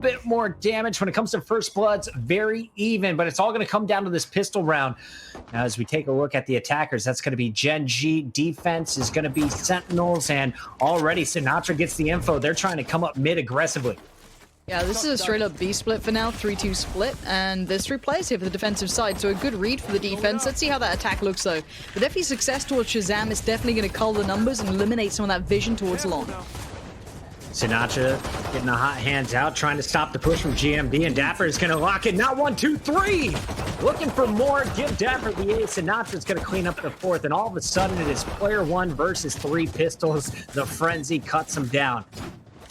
bit more damage. When it comes to first bloods, very even, but it's all going to come down to this pistol round. Now, as we take a look at the attackers, that's going to be Gen.G. Defense is going to be Sentinels, and already Sinatra gets the info. They're trying to come up mid aggressively. Yeah, this is a straight-up B split for now, 3-2 split, and there's 3 players here for the defensive side, so a good read for the defense. Let's see how that attack looks, though. But definitely success towards Shazam is definitely going to cull the numbers and eliminate some of that vision towards long. Sinatra getting the hot hands out, trying to stop the push from GMD, and Dapper is going to lock it. Not 1, 2, 3! Looking for more, give Dapper the ace. Sinatra's going to clean up the 4th, and all of a sudden it is player 1 versus 3 pistols. The frenzy cuts him down.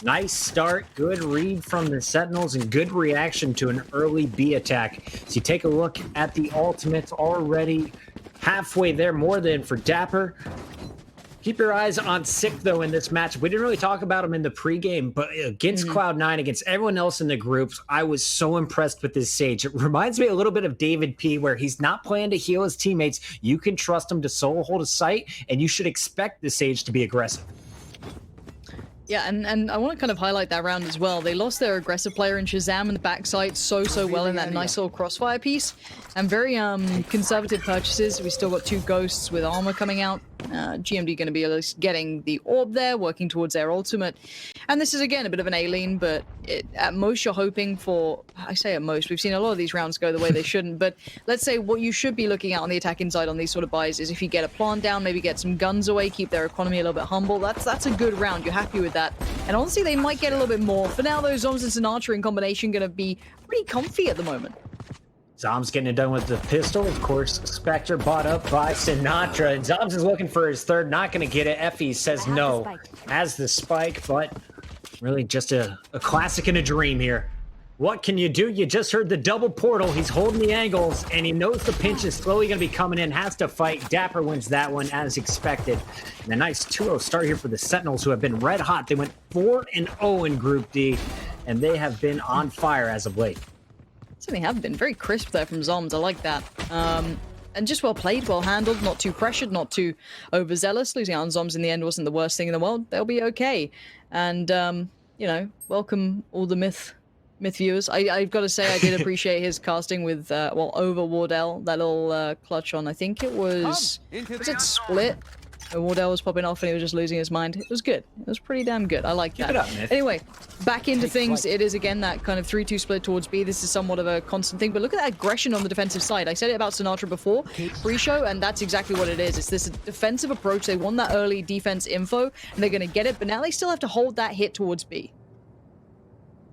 Nice start, good read from the Sentinels, and good reaction to an early B attack. So you take a look at the ultimates, already halfway there, more than for Dapper. Keep your eyes on Sick, though, in this match. We didn't really talk about him in the pregame, but against Cloud9, against everyone else in the groups, I was so impressed with this Sage. It reminds me a little bit of David P, where he's not playing to heal his teammates. You can trust him to solo hold a site, and you should expect the Sage to be aggressive. Yeah, and I want to kind of highlight that round as well. They lost their aggressive player in Shazam in the backside so well in that nice little crossfire piece. And very conservative purchases. We still got 2 ghosts with armor coming out. GMD going to be at least getting the orb there, working towards their ultimate. And this is, again, a bit of an A-lean, but at most you're hoping for... I say at most, we've seen a lot of these rounds go the way they shouldn't, but let's say what you should be looking at on the attack inside on these sort of buys is if you get a plant down, maybe get some guns away, keep their economy a little bit humble. That's a good round. You're happy with that. And honestly, they might get a little bit more. For now, those Zoms and Sinatra in combination going to be pretty comfy at the moment. Zom's getting it done with the pistol. Of course, Spectre bought up by Sinatra. And Zoms is looking for his 3rd, not going to get it. Effie says no. Has the spike, but really just a classic and a dream here. What can you do? You just heard the double portal. He's holding the angles, and he knows the pinch is slowly going to be coming in. Has to fight. Dapper wins that one as expected. And a nice 2-0 start here for the Sentinels, who have been red hot. They went 4-0 in Group D, and they have been on fire as of late. Certainly have been. Very crisp there from Zoms. I like that. And just well played, well handled, not too pressured, not too overzealous. Losing out on Zoms in the end wasn't the worst thing in the world. They'll be okay. And, you know, welcome all the myth viewers. I've got to say I did appreciate his casting with, well, over Wardell. That little clutch on, I think it was it Split? Wardell was popping off and he was just losing his mind. It was good. It was pretty damn good. I like that. Keep it up, Myth. Anyway, back into things. It is, again, that kind of 3-2 split towards B. This is somewhat of a constant thing, but look at that aggression on the defensive side. I said it about Sinatra before, pre-show, and that's exactly what it is. It's this defensive approach. They won that early defense info, and they're going to get it, but now they still have to hold that hit towards B.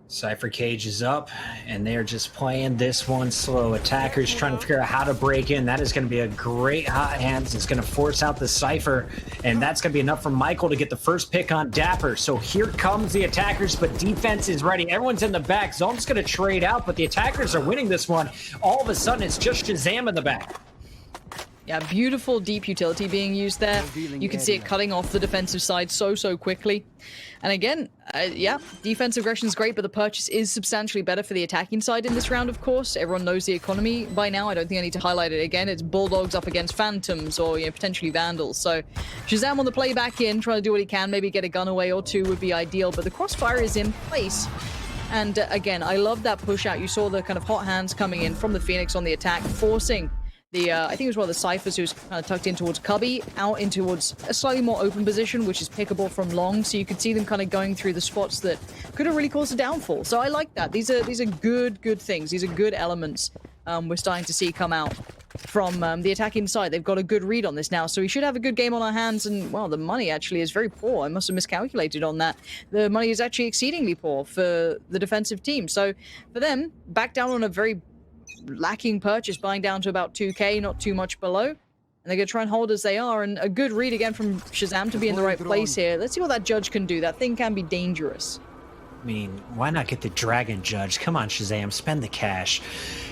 Cypher Cage is up, and they're just playing this one slow. Attackers trying to figure out how to break in. That is going to be a great hot hands. It's going to force out the Cypher, and that's going to be enough for Michael to get the first pick on Dapper. So here comes the attackers, but defense is ready. Everyone's in the back. Zone's going to trade out, but the attackers are winning this one. All of a sudden, it's just Shazam in the back. Yeah, beautiful deep utility being used there. You can see it cutting off the defensive side so quickly. And again, yeah, defensive aggression is great, but the purchase is substantially better for the attacking side in this round, of course. Everyone knows the economy by now. I don't think I need to highlight it again. It's Bulldogs up against Phantoms or, you know, potentially Vandals. So Shazam on the play back in, trying to do what he can. Maybe get a gun away or 2 would be ideal, but the crossfire is in place. And again, I love that push out. You saw the kind of hot hands coming in from the Phoenix on the attack, forcing the, I think it was one of the Cyphers who's kind of tucked in towards Cubby, out in towards a slightly more open position, which is pickable from long, so you could see them kind of going through the spots that could have really caused a downfall. So I like that. These are good things. These are good elements we're starting to see come out from the attacking side. They've got a good read on this now, so we should have a good game on our hands, and, well, the money actually is very poor. I must have miscalculated on that. The money is actually exceedingly poor for the defensive team. So for them, back down on a very lacking purchase, buying down to about 2k, not too much below, and they're going to try and hold as they are. And a good read again from Shazam to be in the right place here. Let's see what that judge can do. That thing can be dangerous. I mean, why not get the Dragon Judge? Come on, Shazam, spend the cash.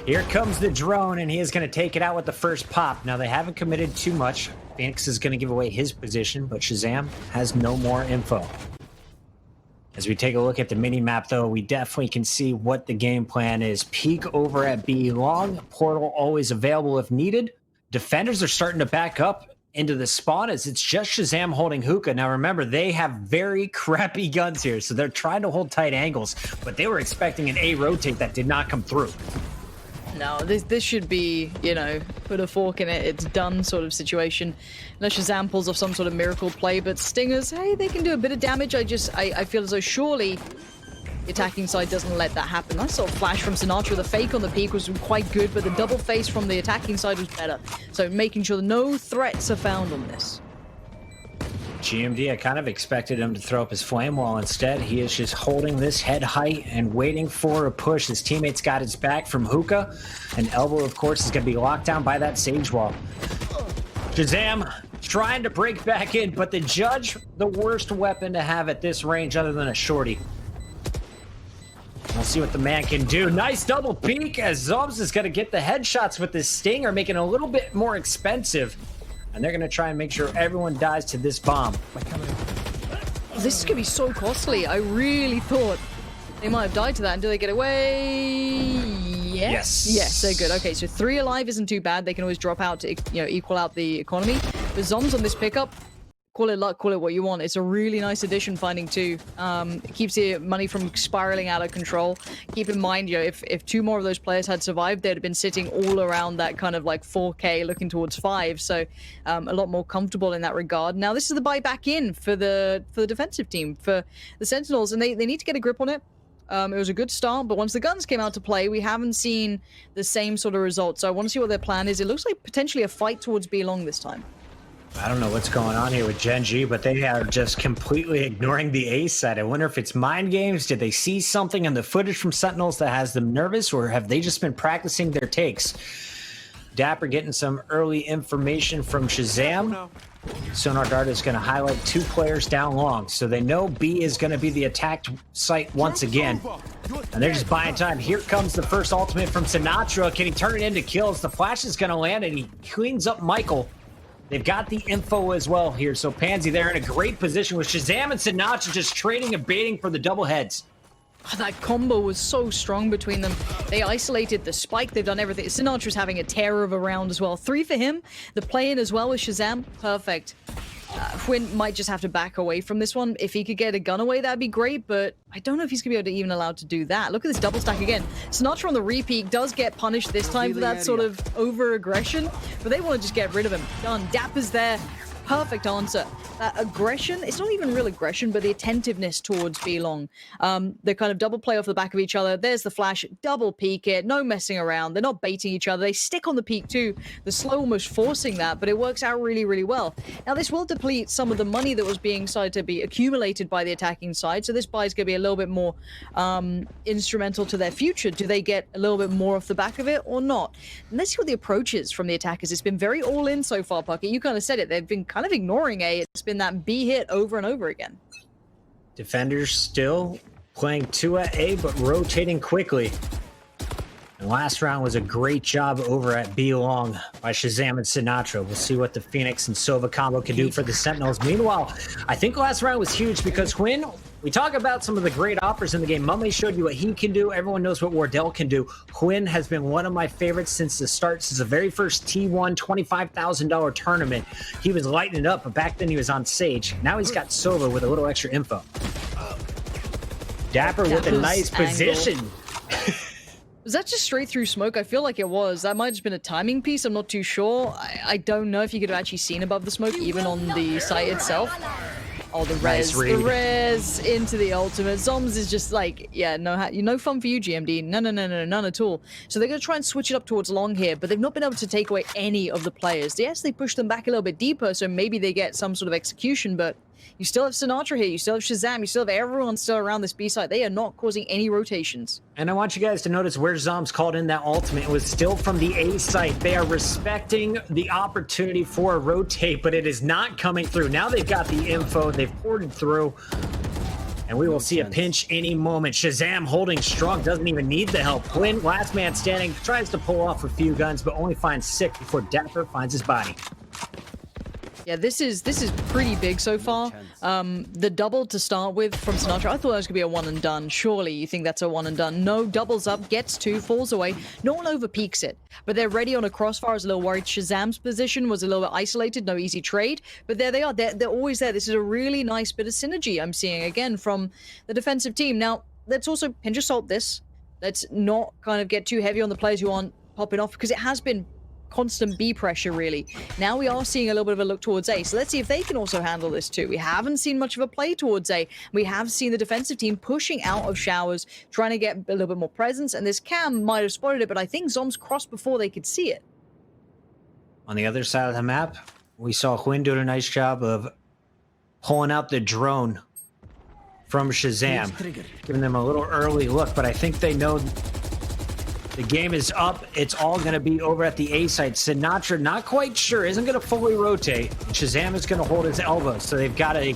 Here comes the drone, and he is going to take it out with the first pop. Now, they haven't committed too much. Phoenix is going to give away his position, but Shazam has no more info. As we take a look at the mini-map, though, we definitely can see what the game plan is. Peek over at B long. Portal always available if needed. Defenders are starting to back up, into the spawn as it's just Shazam holding Hookah. Now remember, they have very crappy guns here, so they're trying to hold tight angles, but they were expecting an A rotate that did not come through. No, this should be, you know, put a fork in it, it's done sort of situation. Unless Shazam pulls off some sort of miracle play, but Stingers, hey, they can do a bit of damage. I feel as though surely the attacking side doesn't let that happen. Nice sort of flash from Sinatra. The fake on the peak was quite good, but the double face from the attacking side was better. So making sure no threats are found on this. GMD, I kind of expected him to throw up his flame wall. Instead, he is just holding this head height and waiting for a push. His teammates got his back from Hookah. And Elbow, of course, is going to be locked down by that Sage wall. Shazam trying to break back in, but the Judge, the worst weapon to have at this range other than a shorty. We'll see what the man can do. Nice double peek as Zobs is going to get the headshots with this Stinger, making it a little bit more expensive. And they're going to try and make sure everyone dies to this bomb. This is going to be so costly. I really thought they might have died to that. And do they get away? Yes. Yes, they're good. Okay, so 3 alive isn't too bad. They can always drop out to, you know, equal out the economy. But Zoms on this pickup, call it luck, call it what you want. It's a really nice addition, finding 2. It keeps the money from spiraling out of control. Keep in mind, you know, if 2 more of those players had survived, they'd have been sitting all around that kind of like 4K looking towards 5. So a lot more comfortable in that regard. Now, this is the buy back in for the defensive team, for the Sentinels, and they need to get a grip on it. It was a good start, but once the guns came out to play, we haven't seen the same sort of results. So I want to see what their plan is. It looks like potentially a fight towards B long this time. I don't know what's going on here with Gen.G, but they are just completely ignoring the A side. I wonder if it's mind games. Did they see something in the footage from Sentinels that has them nervous, or have they just been practicing their takes? Dapper getting some early information from Shazam. Sonar Guard is going to highlight 2 players down long, so they know B is going to be the attacked site once again. And they're just buying time. Here comes the first ultimate from Sinatra. Can he turn it into kills? The flash is going to land, and he cleans up Michael. They've got the info as well here, so Pansy, they're in a great position with Shazam and Sinatra just trading and baiting for the double heads. Oh, that combo was so strong between them. They isolated the spike. They've done everything. Sinatra's having a terror of a round as well. 3 for him. The play-in as well with Shazam. Perfect. Nguyen might just have to back away from this one. If he could get a gun away, that'd be great, but I don't know if he's going to be able to even allowed to do that. Look at this double stack again. Sinatra on the repeat does get punished this time for that sort of over-aggression, but they want to just get rid of him. Done. Dapper's there. Perfect answer. That aggression, it's not even real aggression, but the attentiveness towards B long. They kind of double play off the back of each other. There's the flash, double peek it, no messing around. They're not baiting each other. They stick on the peak too. The slow almost forcing that, but it works out really, really well. Now this will deplete some of the money that was being decided to be accumulated by the attacking side. So this buy is going to be a little bit more instrumental to their future. Do they get a little bit more off the back of it or not? And let's see what the approach is from the attackers. It's been very all in so far, Puckett. You kind of said it. They've been kind of ignoring A. It's been that B hit over and over again. Defenders still playing 2 at A, but rotating quickly. And last round was a great job over at B long by Shazam and Sinatra. We'll see what the Phoenix and Sova combo can do for the Sentinels. Meanwhile, I think last round was huge because Nguyen, we talk about some of the great offers in the game. Mumley showed you what he can do. Everyone knows what Wardell can do. Nguyen has been one of my favorites since the start, since the very first T1 $25,000 tournament. He was lighting it up, but back then he was on Sage. Now he's got Sova with a little extra info. Dapper with a nice position. Was that just straight through smoke? I feel like it was. That might have just been a timing piece. I'm not too sure. I don't know if you could have actually seen above the smoke, even on the site itself. Oh, the res. The res into the ultimate. Zoms is just like, yeah, no fun for you, GMD. No, none at all. So they're going to try and switch it up towards long here, but they've not been able to take away any of the players. Yes, they push them back a little bit deeper, so maybe they get some sort of execution, but you still have Sinatra here, you still have Shazam, you still have everyone still around this B site. They are not causing any rotations. And I want you guys to notice where Zoms called in that ultimate. It was still from the A site. They are respecting the opportunity for a rotate, but it is not coming through. Now they've got the info, they've poured it through, and we will see a pinch any moment. Shazam holding strong, doesn't even need the help. Nguyen, last man standing, tries to pull off a few guns, but only finds 6 before Dapper finds his body. Yeah, this is pretty big so far. The double to start with from Sinatra, I thought that was gonna be a one and done. Surely you think that's a one and done. No, doubles up, gets two, falls away. No one over peaks it, but they're ready on a crossfire. I was a little worried. Shazam's position was a little bit isolated, no easy trade, but there they are. They're always there. This is a really nice bit of synergy I'm seeing again from the defensive team. Now, let's also pinch of salt this. Let's not kind of get too heavy on the players who aren't popping off, because it has been constant B pressure, really. Now we are seeing a little bit of a look towards A, so let's see if they can also handle this too. We haven't seen much of a play towards A. We have seen the defensive team pushing out of showers, trying to get a little bit more presence, and this Cam might have spotted it, but I think Zombs crossed before they could see it. On the other side of the map, we saw Nguyen doing a nice job of pulling out the drone from Shazam, giving them a little early look, but I think they know the game is up. It's all going to be over at the A site. Sinatra, not quite sure, isn't going to fully rotate. Shazam is going to hold his elbow, so they've got a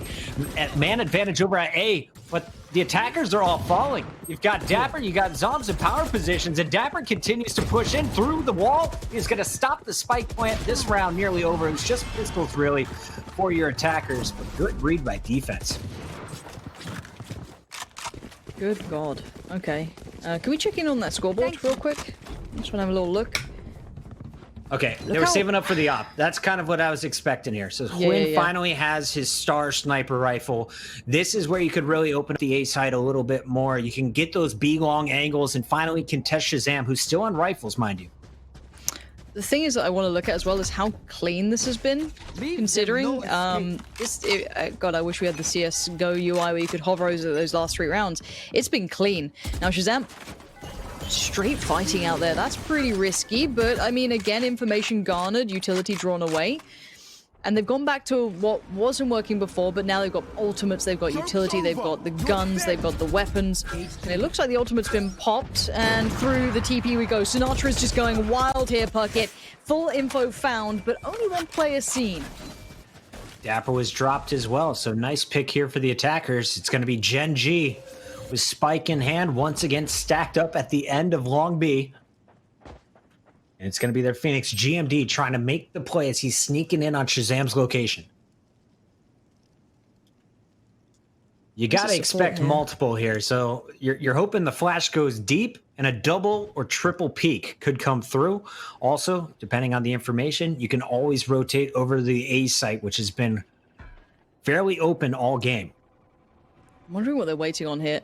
man advantage over at A, but the attackers are all falling. You've got Dapper, you got Zombs in power positions, and Dapper continues to push in through the wall. He's going to stop the spike plant. This round nearly over. It's just pistols, really, for your attackers, but good read by defense. Good God. Okay. Can we check in on that scoreboard real quick? Just want to have a little look. Okay, they were saving up for the op. That's kind of what I was expecting here. So Nguyen finally has his star sniper rifle. This is where you could really open up the A side a little bit more. You can get those B long angles and finally contest Shazam, who's still on rifles, mind you. The thing is that I want to look at as well is how clean this has been, considering God, I wish we had the CSGO UI where you could hover over those last 3 rounds. It's been clean. Now Shazam, straight fighting out there. That's pretty risky, but I mean, again, information garnered, utility drawn away. And they've gone back to what wasn't working before, but now they've got ultimates, they've got utility, they've got the guns, they've got the weapons. And it looks like the ultimate's been popped, and through the TP we go. Sinatra's just going wild here, Puckett. Full info found, but only one player seen. Dapper was dropped as well, so nice pick here for the attackers. It's going to be Gen.G with spike in hand, once again stacked up at the end of Long B. And it's going to be their Phoenix GMD trying to make the play as he's sneaking in on Shazam's location. You got to expect multiple here. So you're hoping the flash goes deep and a double or triple peak could come through. Also, depending on the information, you can always rotate over the A site, which has been fairly open all game. I'm wondering what they're waiting on here.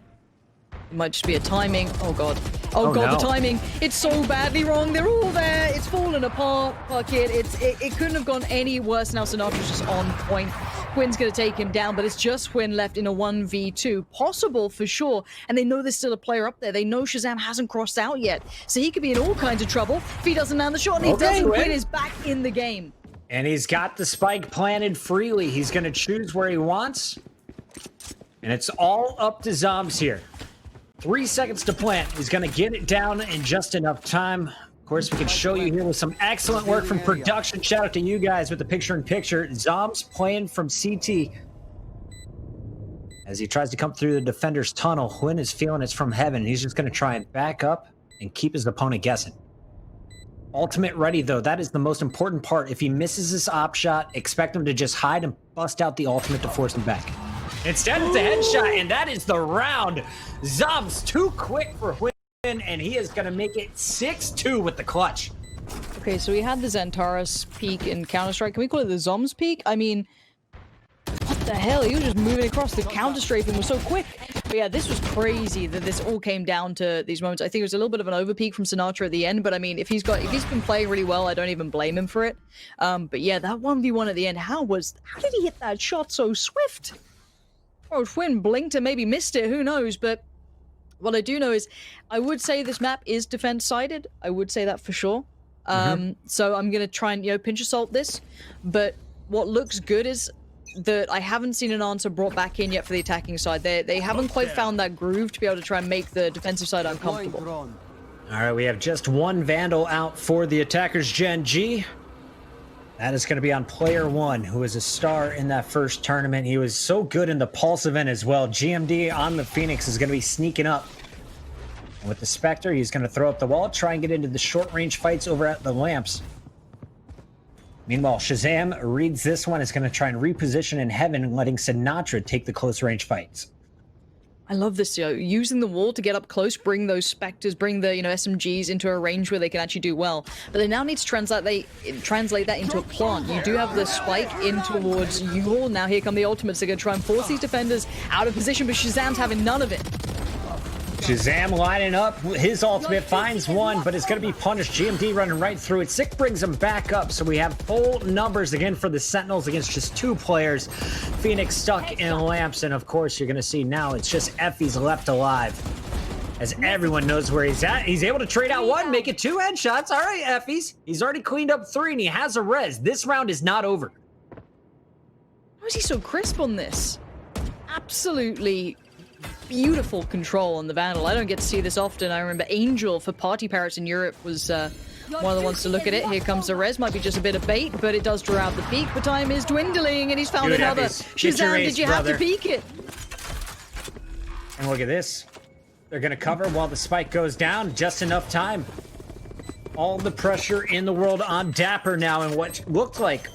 It might just be a timing. Oh, God. Oh, God, no. The timing. It's so badly wrong. They're all there. It's fallen apart. Puckett. It couldn't have gone any worse. Now Sinatra's just on point. Quinn's going to take him down, but it's just Quinn left in a 1v2. Possible for sure. And they know there's still a player up there. They know Shazam hasn't crossed out yet. So he could be in all kinds of trouble if he doesn't land the shot. And he doesn't. Quinn is back in the game. And he's got the spike planted freely. He's going to choose where he wants. And it's all up to Zombs here. 3 seconds to plant. He's going to get it down in just enough time. Of course, we can show you here with some excellent work from production. Shout out to you guys with the picture-in-picture. Zombs playing from CT. As he tries to come through the defender's tunnel, Nguyen is feeling it's from heaven. He's just going to try and back up and keep his opponent guessing. Ultimate ready, though. That is the most important part. If he misses this op shot, expect him to just hide and bust out the ultimate to force him back. Instead, it's a headshot, and that is the round. Zombs too quick for Nguyen, and he is going to make it 6-2 with the clutch. Okay, so we had the Xantares peak in Counter-Strike. Can we call it the Zombs peak? I mean, what the hell? He was just moving across. The counter-strafing was so quick. But yeah, this was crazy that this all came down to these moments. I think it was a little bit of an overpeak from Sinatra at the end, but I mean, if he's been playing really well, I don't even blame him for it. But yeah, that 1v1 at the end, how did he hit that shot so swift? Or Nguyen blinked and maybe missed it, who knows, but what I do know is I would say this map is defense-sided. I would say that for sure. So I'm going to try and, pinch of salt this, but what looks good is that I haven't seen an answer brought back in yet for the attacking side. They haven't quite found that groove to be able to try and make the defensive side uncomfortable. All right, we have just one Vandal out for the attackers, Gen.G. That is going to be on player 1, who is a star in that first tournament. He was so good in the Pulse event as well. GMD on the Phoenix is going to be sneaking up. And with the Spectre, he's going to throw up the wall, try and get into the short-range fights over at the Lamps. Meanwhile, Shazam reads this one, is going to try and reposition in heaven, letting Sinatra take the close range fights. I love this, using the wall to get up close, bring those Spectres, bring the, SMGs into a range where they can actually do well. But they now need to translate that into a plant. You do have the spike in towards U-Haul. Now here come the ultimates. They're going to try and force these defenders out of position, but Shazam's having none of it. Shazam lining up, his ultimate finds one, but it's going to be punished. GMD running right through it. Sick brings him back up, so we have full numbers again for the Sentinels against just 2 players. Phoenix stuck in lamps, and of course you're going to see now it's just Effie's left alive. As everyone knows where he's at, he's able to trade out 1, make it 2 headshots. All right, Effie's. He's already cleaned up 3, and he has a res. This round is not over. How is he so crisp on this? Absolutely beautiful control on the Vandal. I don't get to see this often. I remember Angel for Party Parrots in Europe was one of the ones to look at it. Here comes the res. Might be just a bit of bait, but it does draw out the peak. But time is dwindling, and he's found another. Shazam, did you have to peek it? And look at this. They're going to cover while the spike goes down. Just enough time. All the pressure in the world on Dapper now, and what looked like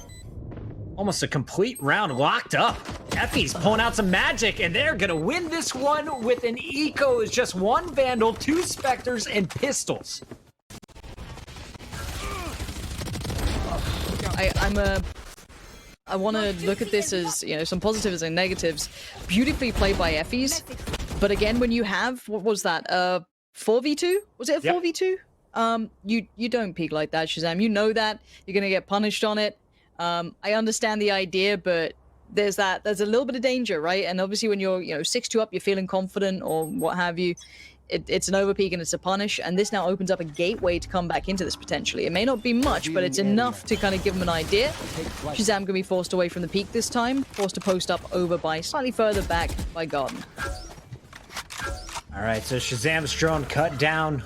almost a complete round locked up. Effie's pulling out some magic, and they're gonna win this one with an eco. It's just 1 Vandal, 2 Spectres, and pistols. I want to look at this as, some positives and negatives. Beautifully played by Effie's, but again, when you have, what was that, 4v2? Was it a 4v2? You don't peek like that, Shazam. You know that. You're gonna get punished on it. I understand the idea, but there's a little bit of danger, right? And obviously when you're, 6-2 up, you're feeling confident or what have you, it's an overpeak and it's a punish, and this now opens up a gateway to come back into this potentially. It may not be much, but it's enough to kind of give them an idea. Shazam going to be forced away from the peak this time, forced to post up over by slightly further back by Gardner. All right, so Shazam's drone cut down.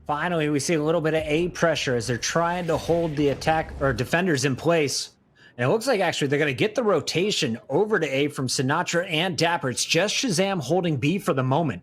Finally, we see a little bit of A pressure as they're trying to hold the attack or defenders in place. And it looks like actually they're going to get the rotation over to A from Sinatra and Dapper. It's just Shazam holding B for the moment.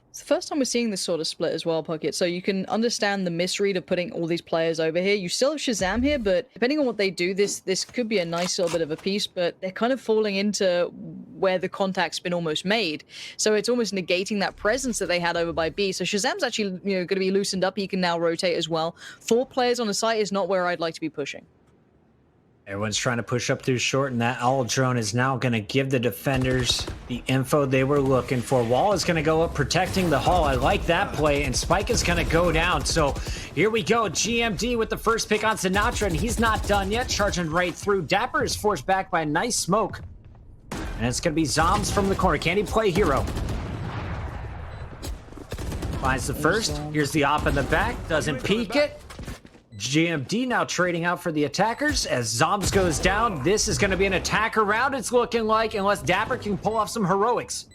It's the first time we're seeing this sort of split as well, Puckett. So you can understand the misread of putting all these players over here. You still have Shazam here, but depending on what they do, this could be a nice little bit of a piece, but they're kind of falling into where the contact's been almost made. So it's almost negating that presence that they had over by B. So Shazam's actually going to be loosened up. He can now rotate as well. 4 players on a site is not where I'd like to be pushing. Everyone's trying to push up through short, and that owl drone is now going to give the defenders the info they were looking for. Wall is going to go up protecting the hull. I like that play, and Spike is going to go down. So here we go. GMD with the first pick on Sinatra, and he's not done yet. Charging right through. Dapper is forced back by a nice smoke. And it's going to be Zombs from the corner. Can he play hero? Finds the first. Here's the op in the back. Doesn't peek it. GMD now trading out for the attackers as Zombs goes down. This is going to be an attacker round, it's looking like, unless Dapper can pull off some heroics.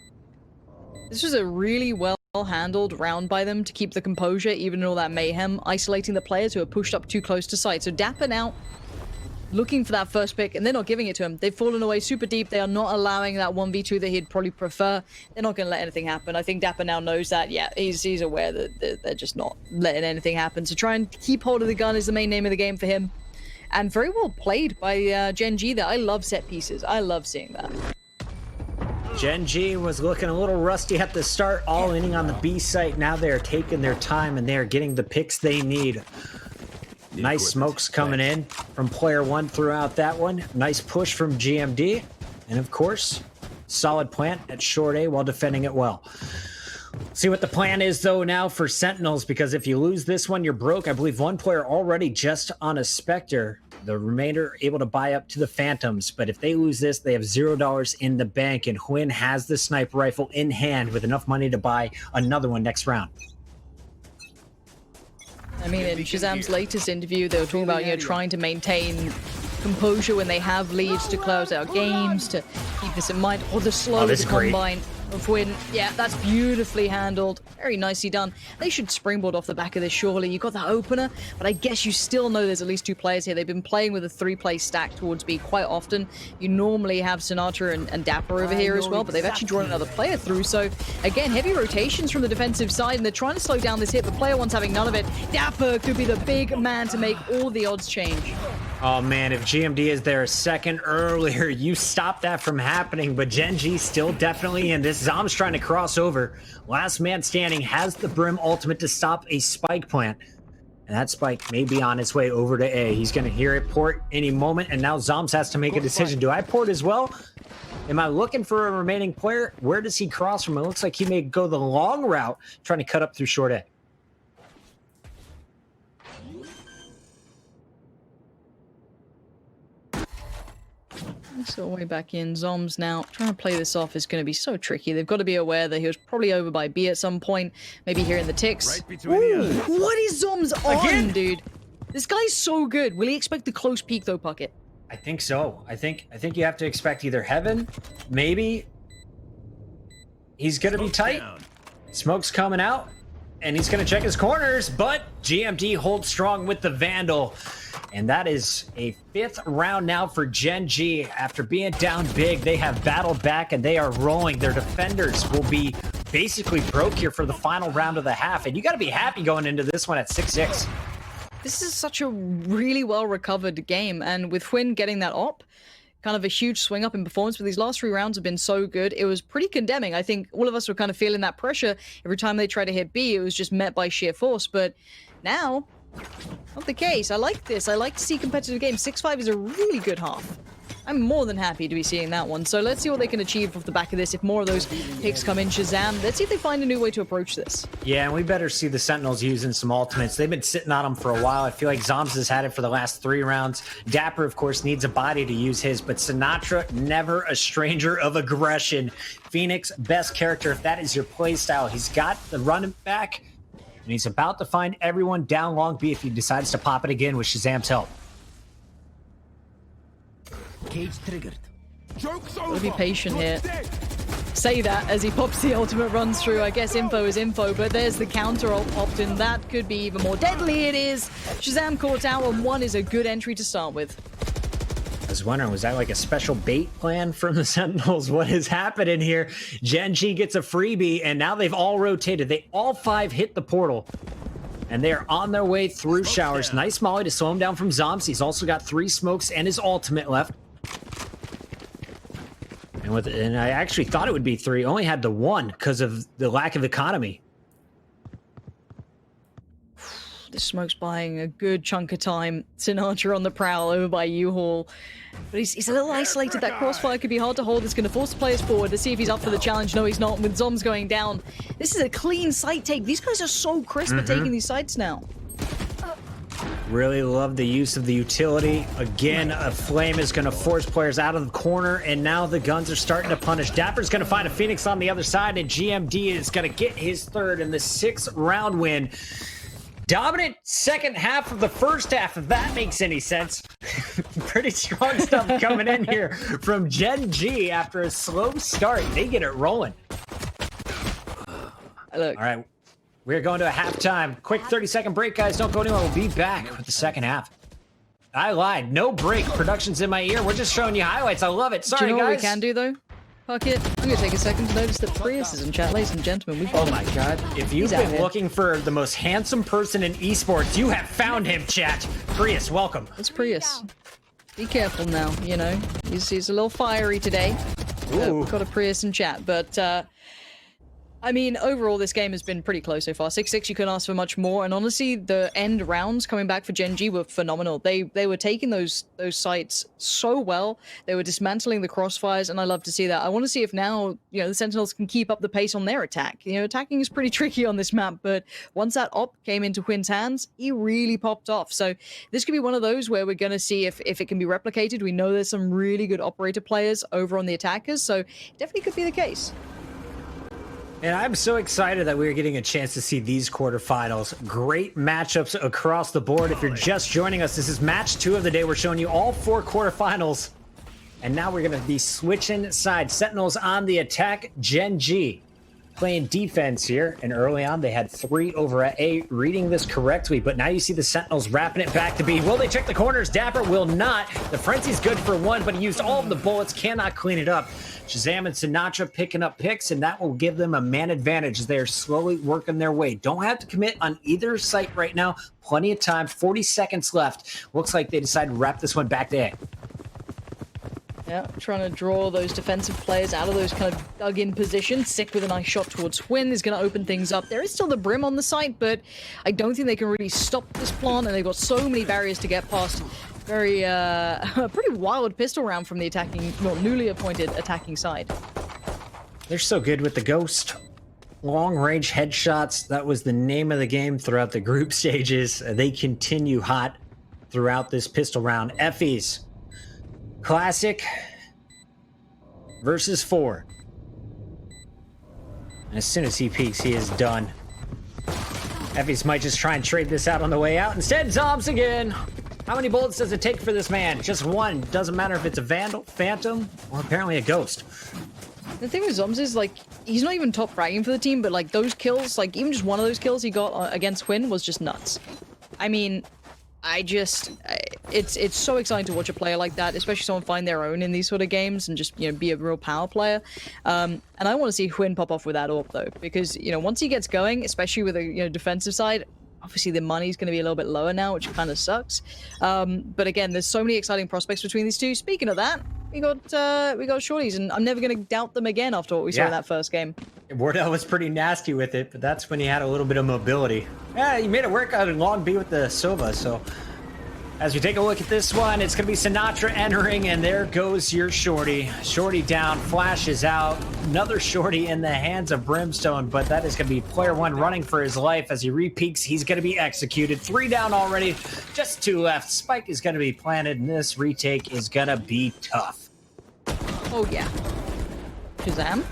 This was a really well-handled round by them to keep the composure, even in all that mayhem, isolating the players who are pushed up too close to site. So Dapper now looking for that first pick, and they're not giving it to him. They've fallen away super deep. They are not allowing that 1v2 that he'd probably prefer. They're not going to let anything happen. I think Dapper now knows that. Yeah, he's aware that they're just not letting anything happen. So try and keep hold of the gun is the main name of the game for him. And very well played by Gen.G there. I love set pieces. I love seeing that. Gen.G was looking a little rusty at the start, all inning on the B site. Now they're taking their time and they're getting the picks they need. Nice smokes coming in from player 1 throughout that one. Nice push from GMD. And of course, solid plant at short A while defending it well. See what the plan is though now for Sentinels, because if you lose this one, you're broke. I believe 1 player already just on a Spectre. The remainder able to buy up to the Phantoms. But if they lose this, they have $0 in the bank. And Nguyen has the sniper rifle in hand with enough money to buy another one next round. I mean, in Shazam's latest interview, they were talking about, trying to maintain composure when they have leads to close out games, to keep this in mind. Oh, the slow, the combine. of Nguyen. Yeah, that's beautifully handled. Very nicely done. They should springboard off the back of this, surely. You got that opener, but I guess you still know there's at least 2 players here. They've been playing with a 3-play stack towards B quite often. You normally have Sinatra and Dapper over here as well, but they've actually drawn another player through. So, again, heavy rotations from the defensive side, and they're trying to slow down this hit, but player one's having none of it. Dapper could be the big man to make all the odds change. Oh man, if GMD is there a second earlier, you stop that from happening, but Gen.G still definitely in this. Zom's trying to cross over. Last man standing has the Brim ultimate to stop a spike plant. And that spike may be on its way over to A. He's going to hear it port any moment, and now Zoms has to make a decision. Do I port as well? Am I looking for a remaining player? Where does he cross from? It looks like he may go the long route, trying to cut up through short A. So way back in. Zoms now trying to play this off is going to be so tricky. They've got to be aware that he was probably over by B at some point, maybe here in the ticks. Ooh, what is Zoms on, again? Dude? This guy's so good. Will he expect the close peek though, Puckett? I think so. I think you have to expect either heaven, maybe. He's going to be tight. Smoke's coming out, and he's going to check his corners, but GMD holds strong with the Vandal. And that is a 5th round now for Gen.G. After being down big, they have battled back and they are rolling. Their defenders will be basically broke here for the final round of the half. And you got to be happy going into this one at 6-6. This is such a really well-recovered game. And with Nguyen getting that op, kind of a huge swing up in performance, but these last 3 rounds have been so good. It was pretty condemning. I think all of us were kind of feeling that pressure. Every time they try to hit B, it was just met by sheer force. But now, not the case. I like this. I like to see competitive games. 6-5 is a really good half. I'm more than happy to be seeing that one. So let's see what they can achieve off the back of this. If more of those picks come in, Shazam, let's see if they find a new way to approach this. Yeah, and we better see the Sentinels using some ultimates. They've been sitting on them for a while. I feel like Zoms has had it for the last 3 rounds. Dapper, of course, needs a body to use his, but Sinatra, never a stranger of aggression. Phoenix, best character if that is your play style. He's got the running back, and he's about to find everyone down long B if he decides to pop it again with Shazam's help. Cage triggered. Gotta be patient here. Say that as he pops the ultimate runs through. I guess info is info, but there's the counter ult popped in. That could be even more deadly. It is. Shazam caught out, and 1 is a good entry to start with. I was wondering, was that like a special bait plan from the Sentinels? What is happening here? Gen.G gets a freebie, and now they've all rotated. They all 5 hit the portal, and they are on their way through showers. Nice molly to slow him down from Zoms. He's also got 3 smokes and his ultimate left. And I actually thought it would be 3. Only had the 1 because of the lack of economy. The smoke's buying a good chunk of time. Sinatra on the prowl over by U-Haul. But he's a little isolated. That crossfire could be hard to hold. It's going to force the players forward to see if he's up for the challenge. No, he's not. With Zoms going down, this is a clean site take. These guys are so crisp at taking these sites now. Really love the use of the utility. Again, a flame is going to force players out of the corner, and now the guns are starting to punish. Dapper's going to find a Phoenix on the other side, and GMD is going to get his 3rd in the 6th round win. Dominant second half of the first half, if that makes any sense. Pretty strong stuff coming in here from Gen.G after a slow start. They get it rolling. Look. All right, we're going to a halftime. Quick 30-second break, guys. Don't go anywhere. We'll be back with the second half. I lied. No break. Production's in my ear. We're just showing you highlights. I love it. Sorry, do you know guys. What we can do, though? Puckett, I'm going to take a second to notice that Prius is in chat. Ladies and gentlemen, we've got Oh my god. If you've been looking for the most handsome person in esports, you have found him, chat. Prius, welcome. It's Prius. Be careful now, you know. He's a little fiery today. We've got a Prius in chat, but I mean, overall, this game has been pretty close so far. 6-6, you couldn't ask for much more. And honestly, the end rounds coming back for Gen.G were phenomenal. They were taking those sites so well. They were dismantling the crossfires, and I love to see that. I want to see if now, you know, the Sentinels can keep up the pace on their attack. You know, attacking is pretty tricky on this map, but once that op came into Nguyen's hands, he really popped off. So this could be one of those where we're going to see if it can be replicated. We know there's some really good operator players over on the attackers, so definitely could be the case. And I'm so excited that we're getting a chance to see these quarterfinals. Great matchups across the board. If you're just joining us, this is match 2 of the day. We're showing you all 4 quarterfinals. And now we're going to be switching sides. Sentinels on the attack. Gen.G playing defense here. And early on, they had 3 over at A, reading this correctly. But now you see the Sentinels wrapping it back to B. Will they check the corners? Dapper will not. The Frenzy's good for 1, but he used all of the bullets. Cannot clean it up. Shazam and Sinatra picking up picks, and that will give them a man advantage as they are slowly working their way. Don't have to commit on either site right now. Plenty of time. 40 seconds left. Looks like they decided to wrap this one back to A. Yeah, trying to draw those defensive players out of those kind of dug-in positions. Sick with a nice shot towards Nguyen is going to open things up. There is still the Brim on the site, but I don't think they can really stop this plant, and they've got so many barriers to get past. Very, a pretty wild pistol round from the attacking, well, newly appointed attacking side. They're so good with the Ghost. Long-range headshots, that was the name of the game throughout the group stages. They continue hot throughout this pistol round. Effies. Classic versus 4. And as soon as he peeks, he is done. Effies might just try and trade this out on the way out. Instead, Zombs again. How many bullets does it take for this man? Just 1. Doesn't matter if it's a Vandal, Phantom, or apparently a Ghost. The thing with Zombs is, like, he's not even top fragging for the team, but, like, those kills, like, even just one of those kills he got against Nguyen was just nuts. I mean, it's so exciting to watch a player like that, especially someone find their own in these sort of games and just, you know, be a real power player. And I want to see Nguyen pop off with that AWP though, because, you know, once he gets going, especially with a, you know, defensive side, obviously the money's going to be a little bit lower now, which kind of sucks. But again, there's so many exciting prospects between these two. Speaking of that, we got shorties, and I'm never going to doubt them again after what we saw in that first game. Wardell was pretty nasty with it, but that's when he had a little bit of mobility. Yeah, he made it work out in Long B with the Silva, so as we take a look at this one, it's going to be Sinatra entering, and there goes your shorty. Shorty down, flashes out. Another shorty in the hands of Brimstone, but that is going to be player 1 running for his life. As he repeaks, he's going to be executed. 3 down already, just 2 left. Spike is going to be planted, and this retake is going to be tough. Oh, yeah. Shazam.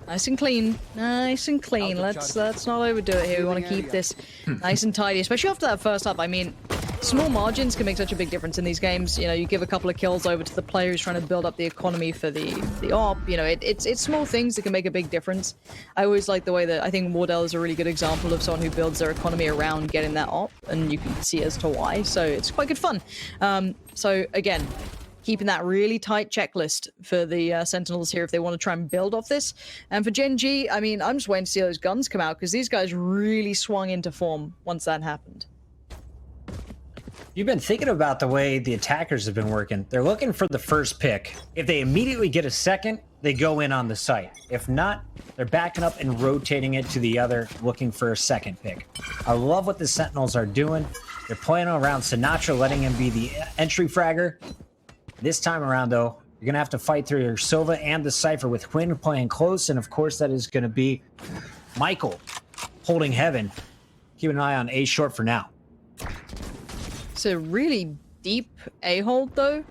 Nice and clean. Nice and clean. Let's not overdo it here. We want to keep this nice and tidy, especially after that first up. I mean, small margins can make such a big difference in these games. You know, you give a couple of kills over to the player who's trying to build up the economy for the AWP. You know, it's small things that can make a big difference. I always like the way that I think Wardell is a really good example of someone who builds their economy around getting that AWP, and you can see as to why. So it's quite good fun. So again, keeping that really tight checklist for the Sentinels here if they want to try and build off this. And for Gen.G, I mean, I'm just waiting to see those guns come out, because these guys really swung into form once that happened. You've been thinking about the way the attackers have been working. They're looking for the first pick. If they immediately get a second, they go in on the site. If not, they're backing up and rotating it to the other, looking for a second pick. I love what the Sentinels are doing. They're playing around Sinatra, letting him be the entry fragger. This time around, though, you're going to have to fight through your Silva and the Cypher with Nguyen playing close, and of course that is going to be Michael holding heaven. Keep an eye on A short for now. It's a really deep A-hold, though.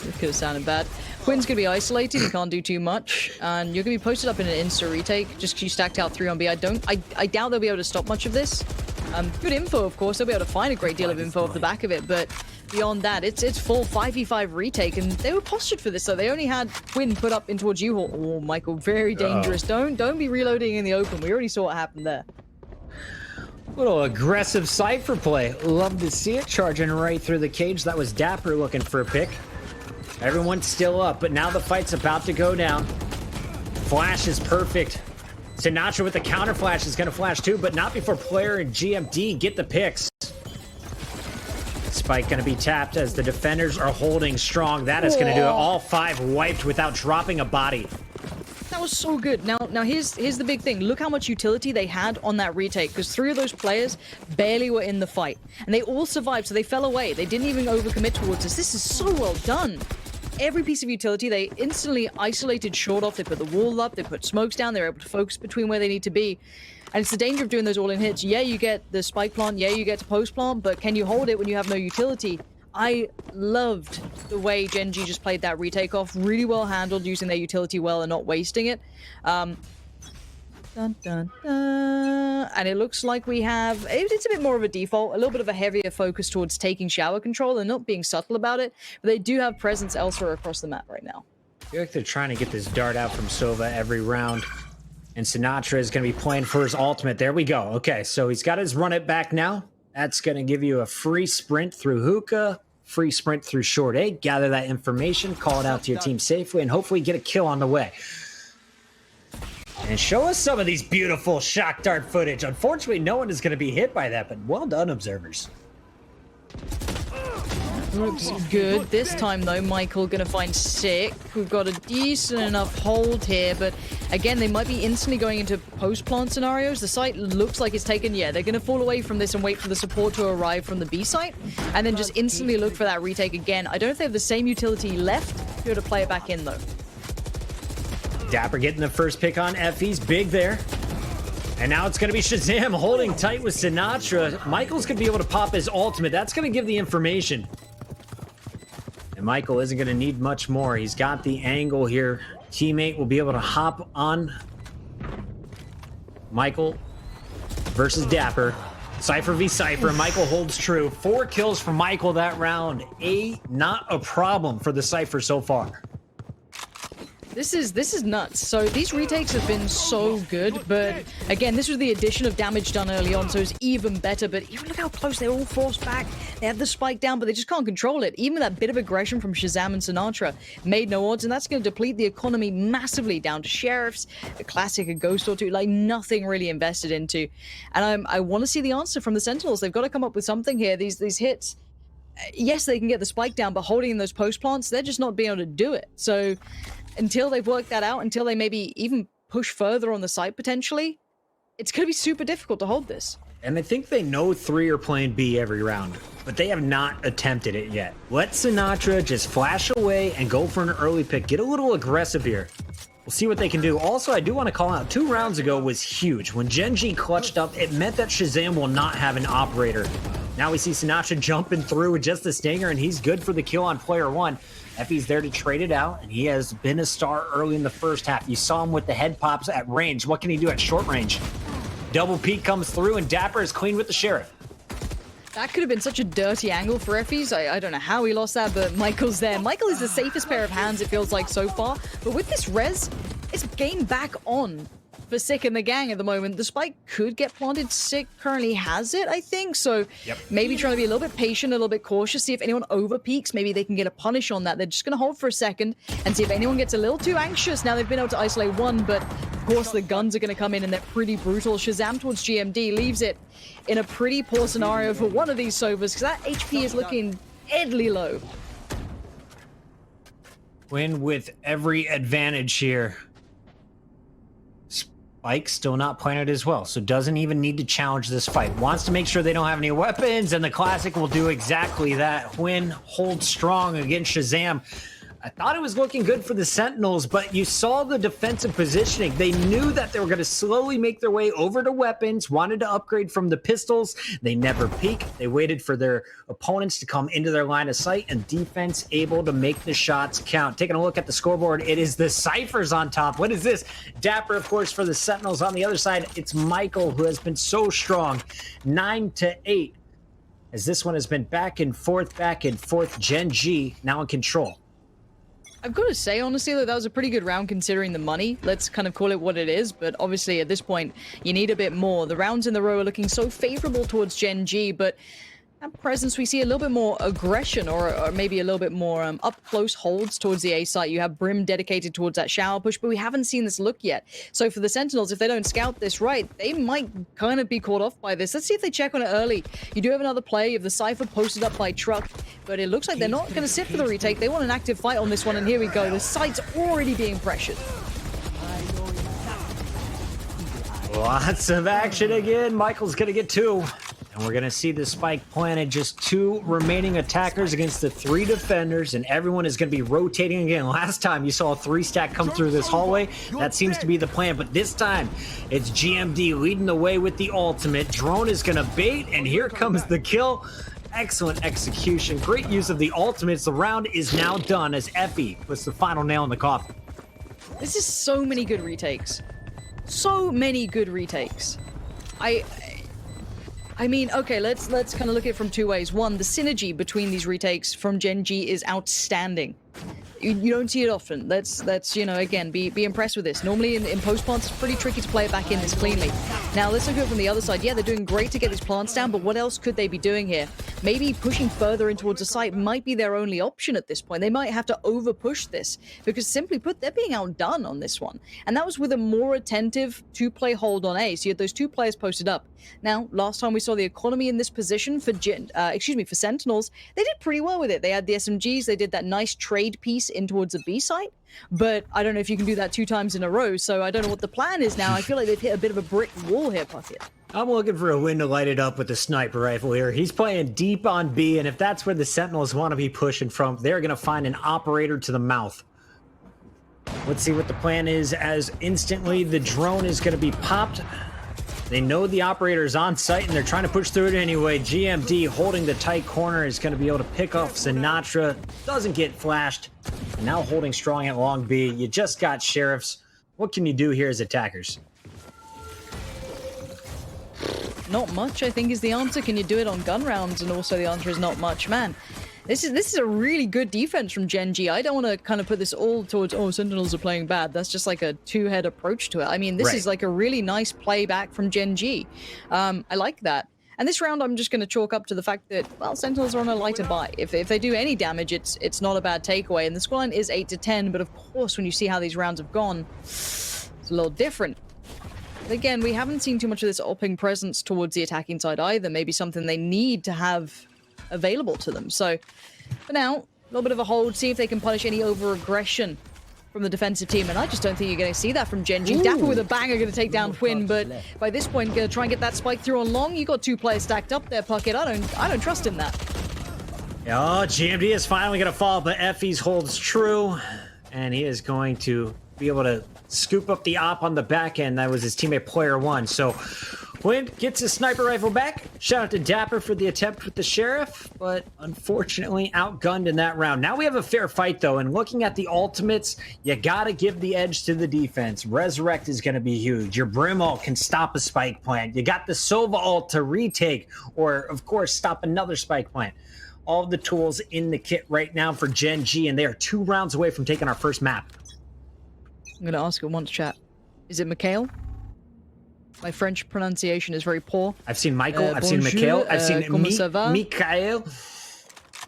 It could have sounded bad. Quinn's going to be isolated, he can't do too much, and you're going to be posted up in an insta retake just because you stacked out 3 on B. I doubt they'll be able to stop much of this. Good info, of course. They'll be able to find a great deal of info off the back of it, but beyond that, it's full 5v5 retake, and they were postured for this, so they only had Nguyen put up in towards you. Oh, Michael, very dangerous. Don't be reloading in the open. We already saw what happened there. Little aggressive Cypher play. Love to see it, charging right through the cage. That was Dapper looking for a pick. Everyone's still up, but now the fight's about to go down. Flash is perfect. Sinatra with the counter flash is going to flash too, but not before player and GMD get the picks. Spike going to be tapped as the defenders are holding strong. That is going to do it. All 5 wiped without dropping a body. That was so good. Now here's the big thing. Look how much utility they had on that retake, because 3 of those players barely were in the fight, and they all survived, so they fell away. They didn't even overcommit towards us. This is so well done. Every piece of utility, they instantly isolated short off. They put the wall up, they put smokes down, they're able to focus between where they need to be. And it's the danger of doing those all-in hits. Yeah, you get the spike plant, yeah, you get to post plant, but can you hold it when you have no utility? I loved the way Gen.G just played that retake off. Really well handled, using their utility well and not wasting it. Dun, dun, dun. And it looks like we have, it's a bit more of a default, a little bit of a heavier focus towards taking shower control and not being subtle about it, but they do have presence elsewhere across the map right now. I feel like they're trying to get this dart out from Sova every round. And Sinatra is going to be playing for his ultimate. There we go. Okay, so he's got his run it back now. That's going to give you a free sprint through hookah, free sprint through short 8. Gather that information, call it out to your team safely, and hopefully get a kill on the way. And show us some of these beautiful shock dart footage. Unfortunately, no one is going to be hit by that, but well done, observers. Looks good. This time, though, Michael going to find sick. We've got a decent enough hold here, but again, they might be instantly going into post-plant scenarios. The site looks like it's taken, yeah, they're going to fall away from this and wait for the support to arrive from the B site, and then just instantly look for that retake again. I don't know if they have the same utility left to be able to play it back in, though. Dapper getting the first pick on Effie's big there. And now it's going to be Shazam holding tight with Sinatra. Michael's going to be able to pop his ultimate. That's going to give the information. And Michael isn't going to need much more. He's got the angle here. Teammate will be able to hop on Michael versus Dapper. Cypher v Cypher. Michael holds true. 4 kills for Michael that round. Not a problem for the Cypher so far. This is nuts. So these retakes have been so good, but again, this was the addition of damage done early on, so it's even better. But even look how close they're all forced back. They have the spike down, but they just can't control it. Even that bit of aggression from Shazam and Sinatra made no odds, and that's going to deplete the economy massively down to sheriffs, a classic, a ghost or two, like nothing really invested into. And I want to see the answer from the Sentinels. They've got to come up with something here. These hits, yes, they can get the spike down, but holding in those post plants, they're just not being able to do it. So until they've worked that out, until they maybe even push further on the site potentially, it's going to be super difficult to hold this. And I think they know 3 are playing B every round, but they have not attempted it yet. Let Sinatra just flash away and go for an early pick. Get a little aggressive here. We'll see what they can do. Also, I do want to call out, 2 rounds ago was huge. When Gen.G clutched up, it meant that Shazam will not have an operator. Now we see Sinatra jumping through with just the stinger, and he's good for the kill on player 1. Effie's there to trade it out, and he has been a star early in the first half. You saw him with the head pops at range. What can he do at short range? Double peek comes through, and Dapper is clean with the Sheriff. That could have been such a dirty angle for Effie's. I don't know how he lost that, but Michael's there. Michael is the safest pair of hands, it feels like, so far. But with this res, it's game back on for Sick and the gang at the moment. The spike could get planted. Sick currently has it, I think. So maybe trying to be a little bit patient, a little bit cautious, see if anyone over peaks. Maybe they can get a punish on that. They're just going to hold for a second and see if anyone gets a little too anxious. Now they've been able to isolate one, but of course the guns are going to come in and they're pretty brutal. Shazam towards GMD leaves it in a pretty poor scenario for one of these Sovas because that HP is looking deadly low. Win with every advantage here. Spike still not planted as well, so doesn't even need to challenge this fight. Wants to make sure they don't have any weapons, and the Classic will do exactly that. Win holds strong against Shazam. I thought it was looking good for the Sentinels, but you saw the defensive positioning. They knew that they were going to slowly make their way over to weapons, wanted to upgrade from the pistols. They never peaked. They waited for their opponents to come into their line of sight, and defense able to make the shots count. Taking a look at the scoreboard, it is the Cyphers on top. What is this? Dapper, of course, for the Sentinels. On the other side, it's Michael, who has been so strong. 9-8, as this one has been back and forth. Gen.G now in control. I've got to say, honestly, that was a pretty good round considering the money. Let's kind of call it what it is, but obviously at this point, you need a bit more. The rounds in the row are looking so favorable towards Gen.G, but at presence, we see a little bit more aggression or maybe a little bit more up-close holds towards the A site. You have Brim dedicated towards that shower push, but we haven't seen this look yet. So for the Sentinels, if they don't scout this right, they might kind of be caught off by this. Let's see if they check on it early. You do have another play. You have the Cypher posted up by Truck, but it looks like they're not going to sit for the retake. They want an active fight on this one, and here we go. The site's already being pressured. Lots of action again. Michael's going to get 2. And we're going to see the spike planted. Just 2 remaining attackers against the 3 defenders, and everyone is going to be rotating again. Last time you saw a 3-stack come through this hallway. That seems to be the plan, but this time it's GMD leading the way with the ultimate. Drone is going to bait, and here comes the kill. Excellent execution. Great use of the ultimates. The round is now done as Effie puts the final nail in the coffin. This is so many good retakes. So many good retakes. I mean, okay, let's kind of look at it from two ways. One, the synergy between these retakes from Gen.G is outstanding. You don't see it often. Let's you know, again, be impressed with this. Normally in post plants, it's pretty tricky to play it back in this cleanly. Now, let's look at it from the other side. Yeah, they're doing great to get these plants down, but what else could they be doing here? Maybe pushing further in towards the site might be their only option at this point. They might have to over-push this, because simply put, they're being outdone on this one. And that was with a more attentive two-play hold on A. So you had those two players posted up. Now, last time we saw the economy in this position for for Sentinels, they did pretty well with it. They had the SMGs, they did that nice trade piece in towards the B site, but I don't know if you can do that 2 times in a row, so I don't know what the plan is now. I feel like they've hit a bit of a brick wall here, Puckett. I'm looking for a win to light it up with the sniper rifle here. He's playing deep on B, and if that's where the Sentinels want to be pushing from, they're going to find an operator to the mouth. Let's see what the plan is, as instantly the drone is going to be popped. They know the operator is on site, and they're trying to push through it anyway. GMD holding the tight corner is going to be able to pick off Sinatra. Doesn't get flashed. And now holding strong at long B. You just got sheriffs. What can you do here as attackers? Not much, I think, is the answer. Can you do it on gun rounds? And also the answer is not much. Man, this is a really good defense from Gen.G. I don't want to kind of put this all towards, oh, Sentinels are playing bad. That's just like a two-head approach to it. I mean, this is like a really nice play back from Gen.G. I like that. And this round, I'm just going to chalk up to the fact that, well, Sentinels are on a lighter buy. If they do any damage, it's not a bad takeaway. And the scoreline is 8-10, but of course, when you see how these rounds have gone, it's a little different. But again, we haven't seen too much of this opping presence towards the attacking side either. Maybe something they need to have available to them. So for now, a little bit of a hold, see if they can punish any over-aggression from the defensive team, and I just don't think you're going to see that from Gen.G. Dapper with a banger going to take down Nguyen, but by this point, going to try and get that spike through on long. You got 2 players stacked up there, Puckett. I don't trust in that. Oh, GMD is finally going to fall, but Effie's holds true, and he is going to be able to scoop up the op on the back end. That was his teammate Player One. So Nguyen gets his sniper rifle back. Shout out to Dapper for the attempt with the sheriff, but unfortunately outgunned in that round. Now we have a fair fight though, and looking at the ultimates, you gotta give the edge to the defense. Resurrect is gonna be huge. Your Brim ult can stop a spike plant. You got the Sova ult to retake, or of course stop another spike plant. All the tools in the kit right now for Gen.G, and they are 2 rounds away from taking our first map. I'm gonna ask it once, chat. Is it Mikhail? My French pronunciation is very poor. I've seen Michael, I've seen Mikhail, I've seen Mikhail.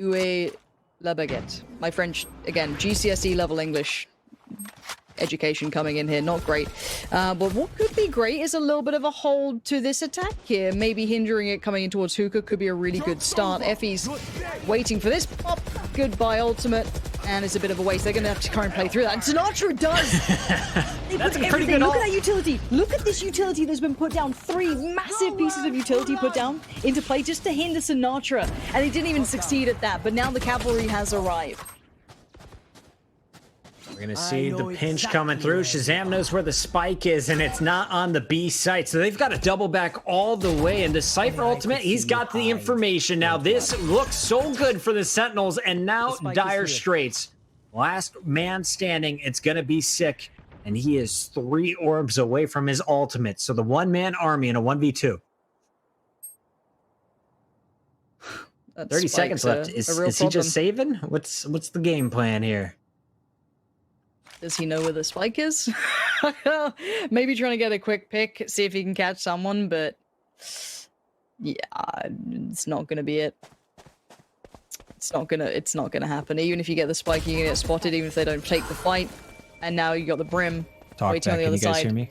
Où est la baguette? My French, again, GCSE level English education coming in here, not great. But what could be great is a little bit of a hold to this attack here. Maybe hindering it coming in towards Hookah could be a really good start. Effie's waiting for this pop. Goodbye ultimate. And it's a bit of a waste. They're going to have to try and play through that. And Sinatra does! That's a pretty good Look at that utility. Look at this utility that's been put down. 3 massive pieces of utility put down into play just to hinder Sinatra. And they didn't even succeed at that. But now the cavalry has arrived. We're going to see the pinch coming through. Shazam knows where the spike is, and it's not on the B site. So they've got to double back all the way. And the Cypher ultimate, he's got the information. Now this looks so good for the Sentinels, and now dire straits. Last man standing. It's going to be sick. And he is 3 orbs away from his ultimate. So the one-man army in a 1v2. 30 seconds left. Is he just saving? What's the game plan here? Does he know where the spike is? Maybe trying to get a quick pick, see if he can catch someone, but yeah, it's not gonna be it. It's not gonna happen. Even if you get the spike, you're gonna get spotted, even if they don't take the fight. And now you got the Brim waiting on the other side. Hear me?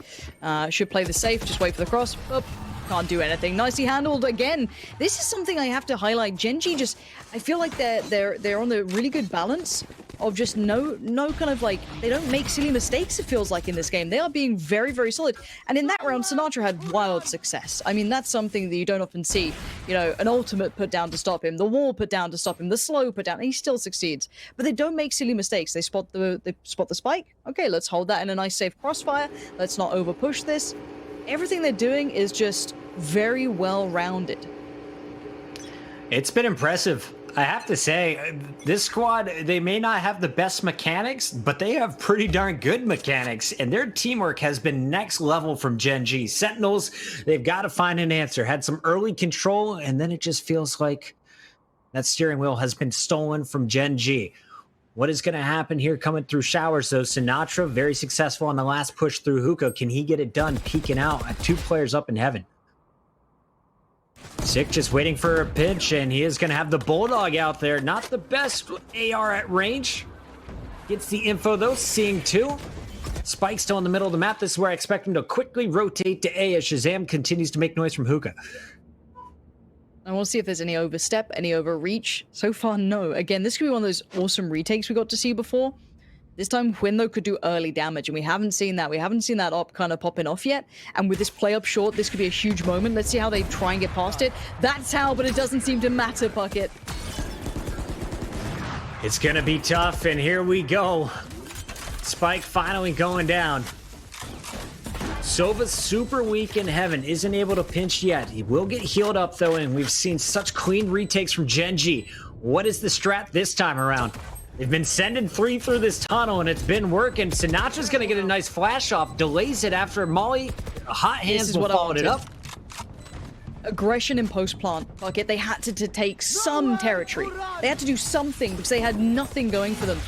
Should play the safe, just wait for the cross. Oh, can't do anything. Nicely handled again. This is something I have to highlight. Gen.G just, I feel like they're on the really good balance of just no kind of like, they don't make silly mistakes, it feels like, in this game. They are being very, very solid. And in that round, Sinatra had wild success. I mean, that's something that you don't often see. You know, an ultimate put down to stop him, the wall put down to stop him, the slow put down, and he still succeeds. But they don't make silly mistakes. They spot the spike. Okay, let's hold that in a nice safe crossfire. Let's not over push this. Everything they're doing is just very well rounded. It's been impressive. I have to say, this squad, they may not have the best mechanics, but they have pretty darn good mechanics, and their teamwork has been next level from Gen.G. Sentinels, they've got to find an answer. Had some early control, and then it just feels like that steering wheel has been stolen from Gen.G. What is going to happen here coming through showers, though? Sinatra, very successful on the last push through hookah. Can he get it done, peeking out at 2 players up in heaven? Sick just waiting for a pinch, and he is going to have the Bulldog out there. Not the best AR at range. Gets the info, though, seeing 2. Spike still in the middle of the map. This is where I expect him to quickly rotate to A as Shazam continues to make noise from hookah. And we'll see if there's any overstep, any overreach. So far, no. Again, this could be one of those awesome retakes we got to see before. This time, Nguyen, though, could do early damage, and we haven't seen that. We haven't seen that op kind of popping off yet. And with this play up short, this could be a huge moment. Let's see how they try and get past it. That's how, but it doesn't seem to matter, Puckett. It's going to be tough, and here we go. Spike finally going down. Sova's super weak in heaven, isn't able to pinch yet. He will get healed up, though, and we've seen such clean retakes from Gen.G. What is the strat this time around? They've been sending 3 through this tunnel, and it's been working. Sinatra's going to get a nice flash off, delays it after Molly. Hot hands will follow it up. Aggression in post-plant. Puckett, they had to take some territory. They had to do something because they had nothing going for them.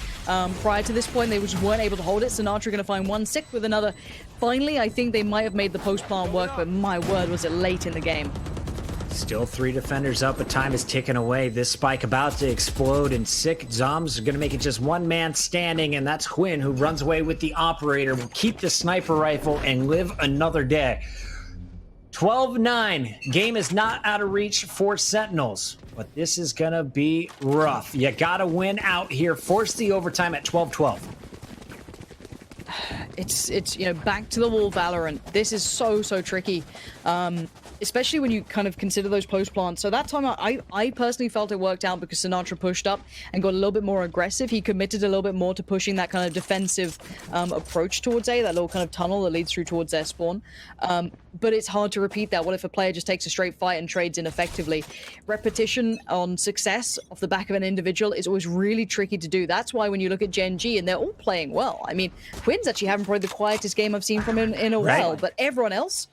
Prior to this point, they just weren't able to hold it. Sinatra going to find one sick with another. Finally, I think they might have made the post-plant work, but my word, was it late in the game. Still 3 defenders up, but time is ticking away. This spike about to explode, and Sick Zoms are going to make it just one man standing, and that's Nguyen, who runs away with the operator, will keep the sniper rifle and live another day. 12-9. Game is not out of reach for Sentinels, but this is going to be rough. You got to win out here. Force the overtime at 12-12. It's you know, back to the wall Valorant. This is so tricky. Especially when you kind of consider those post plants. So that time I personally felt it worked out because Sinatra pushed up and got a little bit more aggressive. He committed a little bit more to pushing that kind of defensive approach towards A, that little kind of tunnel that leads through towards their spawn. But it's hard to repeat that. What if a player just takes a straight fight and trades ineffectively? Repetition on success off the back of an individual is always really tricky to do. That's why when you look at Gen.G, and they're all playing well. I mean, Nguyen's actually having probably the quietest game I've seen from him in a while, but everyone else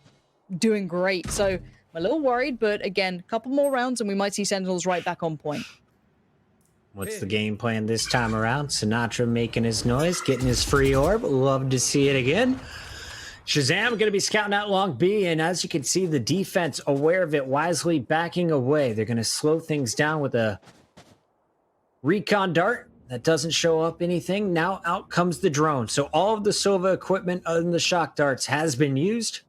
doing great. So I'm a little worried, but again, a couple more rounds and we might see Sentinels right back on point. What's the game plan this time around? Sinatra making his noise, getting his free orb. Love to see it again. Shazam going to be scouting out Long B, and as you can see, the defense aware of it, wisely backing away. They're going to slow things down with a recon dart. That doesn't show up anything. Now out comes the drone. So all of the Sova equipment other than the shock darts has been used.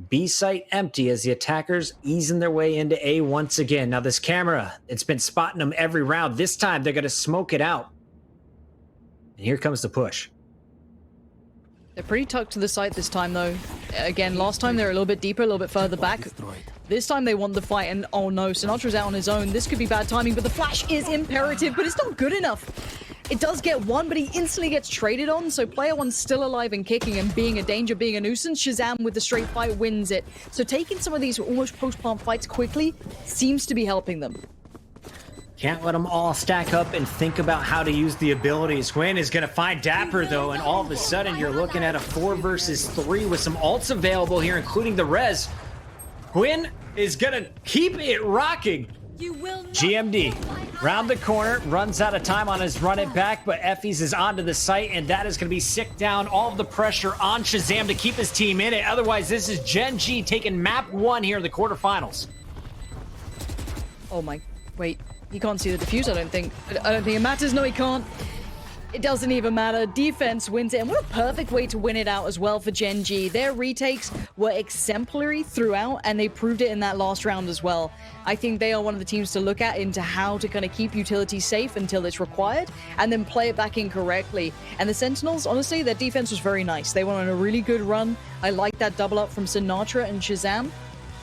B site empty as the attackers easing their way into A once again. Now this camera, it's been spotting them every round. This time they're going to smoke it out. And here comes the push. They're pretty tucked to the site this time though. Again, last time they were a little bit deeper, a little bit further back. This time they want the fight, and oh no, Sinatra's out on his own. This could be bad timing, but the flash is imperative, but it's not good enough. It does get one, but he instantly gets traded on, so player one's still alive and kicking and being a danger, being a nuisance. Shazam with the straight fight wins it. So taking some of these almost post-plant fights quickly seems to be helping them. Can't let them all stack up and think about how to use the abilities. Nguyen is going to find Dapper, though, and all of a sudden you're looking at a 4 versus 3 with some ults available here, including the res. Nguyen is going to keep it rocking. GMD round the corner, runs out of time on his run it back, but Effie's is onto the site, and that is going to be sick down. All of the pressure on Shazam to keep his team in it. Otherwise, this is Gen.G taking map 1 here in the quarterfinals. Oh my, wait, he can't see the defuse, I don't think it matters. No, he can't. It doesn't even matter. Defense wins it, and what a perfect way to win it out as well for Gen.G. Their retakes were exemplary throughout, and they proved it in that last round as well. I think they are one of the teams to look at into how to kind of keep utility safe until it's required, and then play it back in correctly. And the Sentinels, honestly, their defense was very nice. They went on a really good run. I like that double up from Sinatra and Shazam.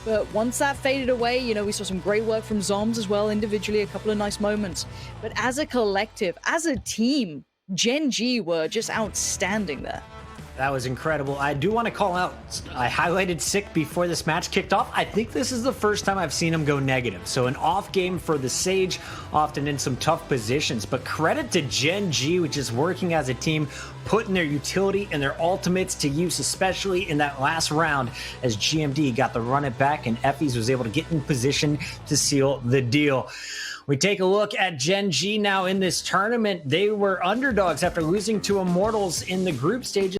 But once that faded away, you know, we saw some great work from Zoms as well, individually, a couple of nice moments. But as a collective, as a team, Gen.G were just outstanding there. That was incredible. I do want to call out, I highlighted Sick before this match kicked off. I think this is the first time I've seen him go negative. So an off game for the Sage, often in some tough positions. But credit to Gen.G, which is working as a team, putting their utility and their ultimates to use, especially in that last round as GMD got the run it back and Effys was able to get in position to seal the deal. We take a look at Gen.G now in this tournament. They were underdogs after losing to Immortals in the group stages.